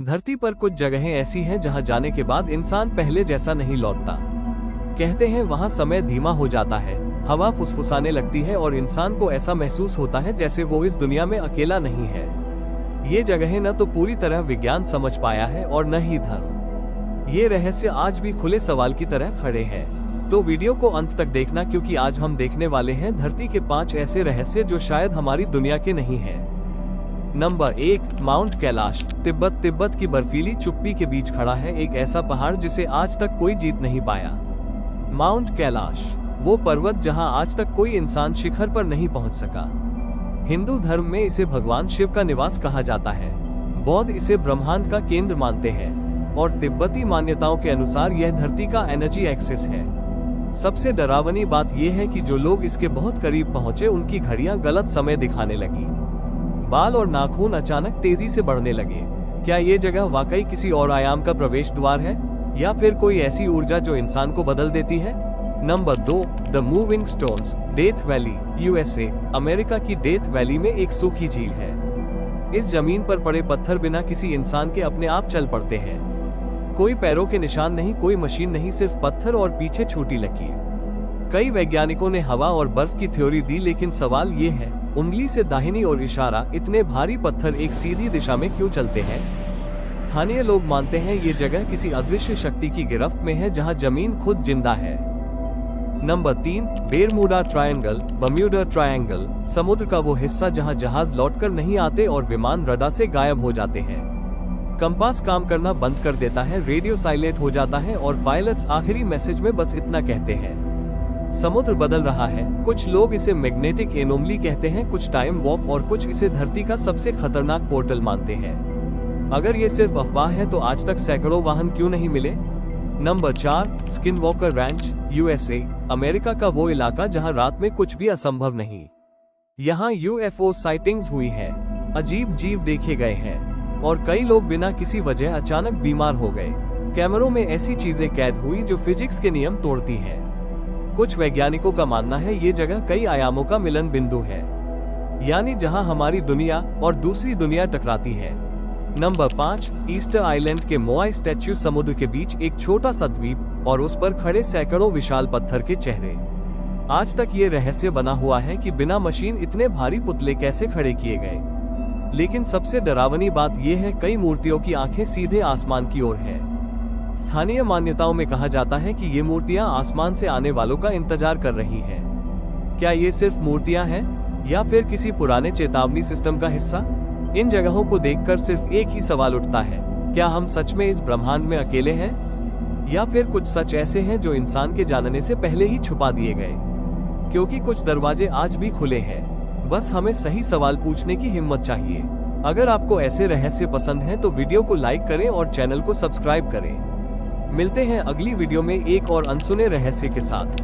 धरती पर कुछ जगहें ऐसी हैं जहां जाने के बाद इंसान पहले जैसा नहीं लौटता। कहते हैं वहां समय धीमा हो जाता है, हवा फुसफुसाने लगती है और इंसान को ऐसा महसूस होता है जैसे वो इस दुनिया में अकेला नहीं है। ये जगहें न तो पूरी तरह विज्ञान समझ पाया है और न ही धर्म। ये रहस्य आज भी खुले सवाल की तरह खड़े हैं। तो वीडियो को अंत तक देखना, क्योंकि आज हम देखने वाले हैं धरती के 5 ऐसे रहस्य जो शायद हमारी दुनिया के नहीं हैं। Number 1, Mount Kailash, Tibet. तिब्बत की बर्फीली चुप्पी के बीच खड़ा है एक ऐसा पहाड़ जिसे आज तक कोई जीत नहीं पाया। माउंट कैलाश, वो पर्वत जहां आज तक कोई इंसान शिखर पर नहीं पहुंच सका। हिंदू धर्म में इसे भगवान शिव का निवास कहा जाता है, बौद्ध इसे ब्रह्मांड का केंद्र मानते हैं और तिब्बती मान्यताओं के अनुसार यह धरती का एनर्जी एक्सिस है। सबसे डरावनी बात यह है कि जो लोग इसके बहुत करीब पहुंचे उनकी घड़ियां गलत समय दिखाने लगी, बाल और नाखून अचानक तेजी से बढ़ने लगे। क्या ये जगह वाकई किसी और आयाम का प्रवेश द्वार है, या फिर कोई ऐसी ऊर्जा जो इंसान को बदल देती है? Number 2, the moving stones, death valley, USA. America की डेथ वैली में एक सूखी झील है। इस जमीन पर पड़े पत्थर बिना किसी इंसान के अपने आप चल पड़ते हैं। कोई पैरों के निशान नहीं, कोई मशीन नहीं, सिर्फ पत्थर और पीछे छोटी लकीर। कई वैज्ञानिकों ने हवा और बर्फ की थ्योरी दी, लेकिन सवाल ये है, उंगली से दाहिनी ओर इशारा, इतने भारी पत्थर एक सीधी दिशा में क्यों चलते हैं? स्थानीय लोग मानते हैं ये जगह किसी अदृश्य शक्ति की गिरफ्त में है, जहां जमीन खुद जिंदा है। Number 3, Bermuda triangle, Bermuda triangle. समुद्र का वो हिस्सा जहां जहाज लौटकर नहीं आते और विमान रडार से गायब हो जाते हैं। कंपास काम करना बंद कर देता है, रेडियो साइलेंट हो जाता है और पायलट्स आखिरी मैसेज में बस इतना कहते हैं, समुद्र बदल रहा है। कुछ लोग इसे मैग्नेटिक एनोमली कहते हैं, कुछ टाइम वॉर्प और कुछ इसे धरती का सबसे खतरनाक पोर्टल मानते हैं। अगर ये सिर्फ अफवाह है तो आज तक सैकड़ों वाहन क्यों नहीं मिले? Number 4, Skinwalker Ranch, USA. America का वो इलाका जहां रात में कुछ भी असंभव नहीं। यहाँ यूएफओ साइटिंग्स हुई है, अजीब जीव देखे गए हैं और कई लोग बिना किसी वजह अचानक बीमार हो गए। कैमरों में ऐसी चीजें कैद हुई जो फिजिक्स के नियम तोड़ती हैं। कुछ वैज्ञानिकों का मानना है ये जगह कई आयामों का मिलन बिंदु है, यानी जहां हमारी दुनिया और दूसरी दुनिया टकराती है। नंबर 5, ईस्टर आइलैंड के मोआई स्टैच्यू। समुद्र के बीच एक छोटा सा द्वीप और उस पर खड़े सैकड़ों विशाल पत्थर के चेहरे। आज तक ये रहस्य बना हुआ है कि बिना मशीन इतने भारी पुतले कैसे खड़े किए गए। लेकिन सबसे डरावनी बात यह है, कई मूर्तियों की आंखें सीधे आसमान की ओर है। स्थानीय मान्यताओं में कहा जाता है कि ये मूर्तियां आसमान से आने वालों का इंतजार कर रही हैं। क्या ये सिर्फ मूर्तियां हैं या फिर किसी पुराने चेतावनी सिस्टम का हिस्सा? इन जगहों को देखकर सिर्फ एक ही सवाल उठता है, क्या हम सच में इस ब्रह्मांड में अकेले हैं, या फिर कुछ सच ऐसे हैं जो इंसान के जानने से पहले ही छुपा दिए गए? क्योंकि कुछ दरवाजे आज भी खुले हैं, बस हमें सही सवाल पूछने की हिम्मत चाहिए। अगर आपको ऐसे रहस्य पसंद हैं तो वीडियो को लाइक करें और चैनल को सब्सक्राइब करें। मिलते हैं अगली वीडियो में एक और अनसुने रहस्य के साथ।